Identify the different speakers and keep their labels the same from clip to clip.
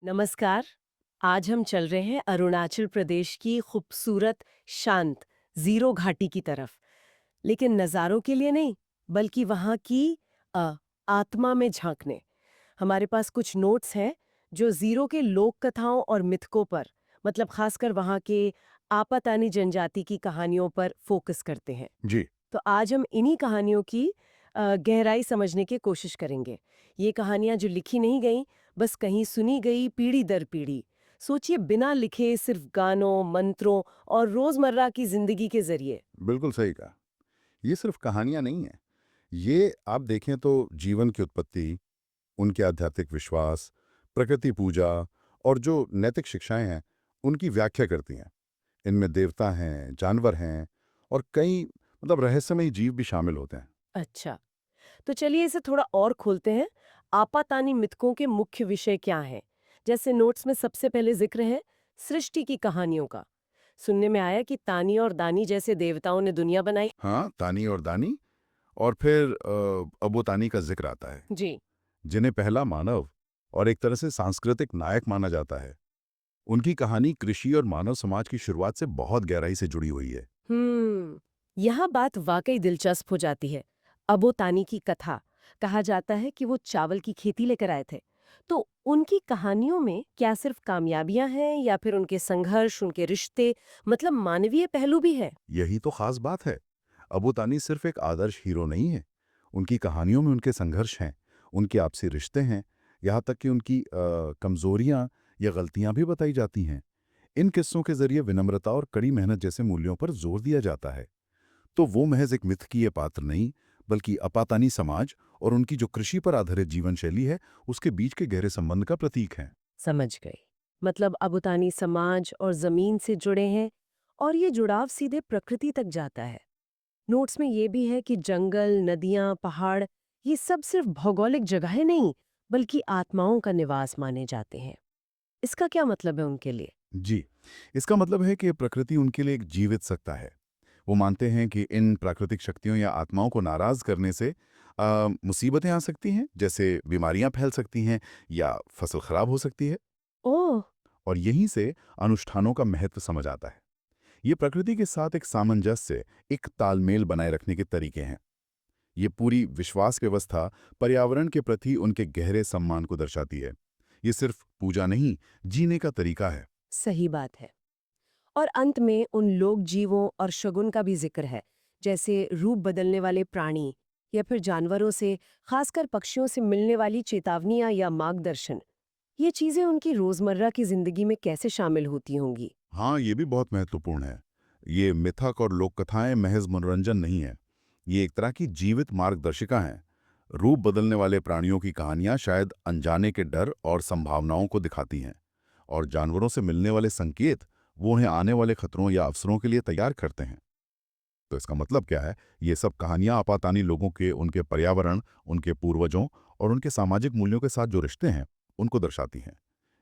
Speaker 1: नमस्कार। आज हम चल रहे हैं अरुणाचल प्रदेश की खूबसूरत शांत जीरो घाटी की तरफ। लेकिन नज़ारों के लिए नहीं, बल्कि वहाँ की अ, आत्मा में झांकने। हमारे पास कुछ नोट्स हैं जो जीरो के लोक कथाओं और मिथकों पर, मतलब खासकर वहाँ के आपातानी जनजाति की कहानियों पर फोकस करते हैं।
Speaker 2: जी,
Speaker 1: तो आज हम इन्हीं कहानियों की गहराई समझने की कोशिश करेंगे। ये कहानियाँ जो लिखी नहीं गईं, बस कहीं सुनी गई पीढ़ी दर पीढ़ी। सोचिए, बिना लिखे, सिर्फ गानों, मंत्रों और रोज़मर्रा की ज़िंदगी के ज़रिए।
Speaker 2: बिल्कुल सही कहा। ये सिर्फ कहानियाँ नहीं हैं। ये आप देखें तो जीवन की उत्पत्ति, उनके आध्यात्मिक विश्वास, प्रकृति पूजा और जो नैतिक शिक्षाएँ हैं, उनकी व्याख्या करती हैं। इनमें देवता हैं, जानवर हैं और कई रहस्यमयी जीव भी शामिल होते हैं।
Speaker 1: अच्छा, तो चलिए इसे थोड़ा और खोलते हैं। आपातानी मिथकों के मुख्य विषय क्या हैं? जैसे नोट्स में सबसे पहले ज़िक्र है सृष्टि की कहानियों का। सुनने में आया कि तानी और दानी जैसे देवताओं ने दुनिया बनाई।
Speaker 2: हाँ, तानी और दानी और फिर अबोतानी का ज़िक्र आता है,
Speaker 1: जी।
Speaker 2: जिन्हें पहला मानव और एक तरह से सांस्कृतिक नायक माना जाता है। उनकी कहानी कृषि और मानव समाज की शुरुआत से बहुत गहराई से जुड़ी हुई है।
Speaker 1: यहाँ बात वाकई दिलचस्प हो जाती है। अबोतानी की कथा, कहा जाता है कि वो चावल की खेती लेकर आए थे। तो उनकी कहानियों में क्या सिर्फ कामयाबियां हैं या फिर उनके संघर्ष, उनके रिश्ते, मतलब मानवीय पहलू भी है?
Speaker 2: यही तो खास बात है। अबू तानी सिर्फ एक आदर्श हीरो नहीं है। उनकी कहानियों में उनके संघर्ष हैं, उनके आपसी रिश्ते हैं, यहाँ तक कि उनकी कमजोरियां या गलतियां भी बताई जाती हैं। इन किस्सों के जरिए विनम्रता और कड़ी मेहनत जैसे मूल्यों पर जोर दिया जाता है। तो वो महज एक मिथकीय पात्र नहीं, बल्कि अपातानी समाज और उनकी जो कृषि पर आधारित जीवन शैली है, उसके बीच के गहरे संबंध का प्रतीक है।
Speaker 1: समझ गई। मतलब अबोतानी समाज और जमीन से जुड़े हैं, और ये जुड़ाव सीधे प्रकृति तक जाता है। नोट्स में ये भी है कि जंगल, नदियां, पहाड़, ये सब सिर्फ भौगोलिक जगहें नहीं, बल्कि आत्माओं का निवास माने जाते हैं। इसका क्या मतलब है उनके लिए?
Speaker 2: जी, इसका मतलब है कि प्रकृति उनके लिए एक जीवित सत्ता है। वो मानते हैं कि इन प्राकृतिक शक्तियों या आत्माओं को नाराज करने से मुसीबतें आ सकती हैं, जैसे बीमारियां फैल सकती हैं या फसल खराब हो सकती है।
Speaker 1: ओह!
Speaker 2: और यहीं से अनुष्ठानों का महत्व समझ आता है। ये प्रकृति के साथ एक सामंजस्य, एक तालमेल बनाए रखने के तरीके हैं। ये पूरी विश्वास व्यवस्था पर्यावरण के प्रति उनके गहरे सम्मान को दर्शाती है। ये सिर्फ पूजा नहीं, जीने का तरीका है।
Speaker 1: सही बात है। और अंत में उन लोक जीवों और शगुन का भी जिक्र है, जैसे रूप बदलने वाले प्राणी या फिर जानवरों से, खासकर पक्षियों से मिलने वाली चेतावनियां या मार्गदर्शन। ये चीजें उनकी रोजमर्रा की जिंदगी में कैसे शामिल होती होंगी?
Speaker 2: हाँ, ये भी बहुत महत्वपूर्ण है। ये मिथक और लोक कथाएं महज मनोरंजन नहीं है। ये एक तरह की जीवित मार्गदर्शिका हैं। रूप बदलने वाले प्राणियों की कहानियां शायद अनजाने के डर और संभावनाओं को दिखाती हैं, और जानवरों से मिलने वाले संकेत वो उन्हें आने वाले खतरों या अवसरों के लिए तैयार करते हैं। तो इसका मतलब क्या है? ये सब कहानियां आपातानी लोगों के, उनके पर्यावरण, उनके पूर्वजों और उनके सामाजिक मूल्यों के साथ जो रिश्ते हैं, उनको दर्शाती हैं।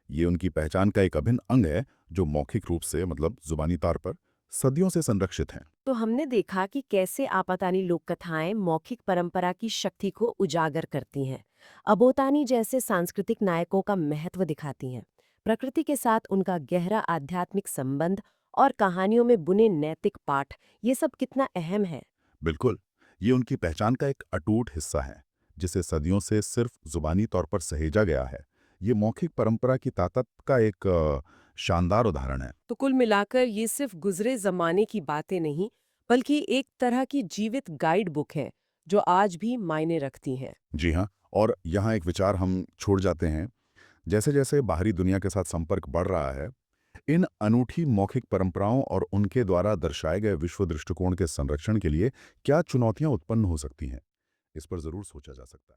Speaker 2: ये उनकी पहचान का एक अभिन्न अंग है, जो मौखिक रूप से जुबानी तौर पर सदियों से संरक्षित हैं।
Speaker 1: तो हमने देखा कि कैसे आपातानी लोक कथाएं मौखिक परंपरा की शक्ति को उजागर करती हैं, अबोतानी जैसे सांस्कृतिक नायकों का महत्व दिखाती हैं, प्रकृति के साथ उनका गहरा आध्यात्मिक संबंध और कहानियों में बुने नैतिक पाठ, ये सब कितना अहम है।
Speaker 2: बिल्कुल, ये उनकी पहचान का एक अटूट हिस्सा है, जिसे सदियों से सिर्फ जुबानी तौर पर सहेजा गया है। ये मौखिक परंपरा की ताकत का एक शानदार उदाहरण है।
Speaker 1: तो कुल मिलाकर ये सिर्फ गुजरे जमाने की बातें नहीं, बल्कि एक तरह की जीवित गाइड बुक है जो आज भी मायने रखती है।
Speaker 2: जी हाँ, और यहाँ एक विचार हम छोड़ जाते हैं। जैसे जैसे बाहरी दुनिया के साथ संपर्क बढ़ रहा है, इन अनूठी मौखिक परंपराओं और उनके द्वारा दर्शाए गए विश्व दृष्टिकोण के संरक्षण के लिए क्या चुनौतियां उत्पन्न हो सकती हैं, इस पर जरूर सोचा जा सकता है।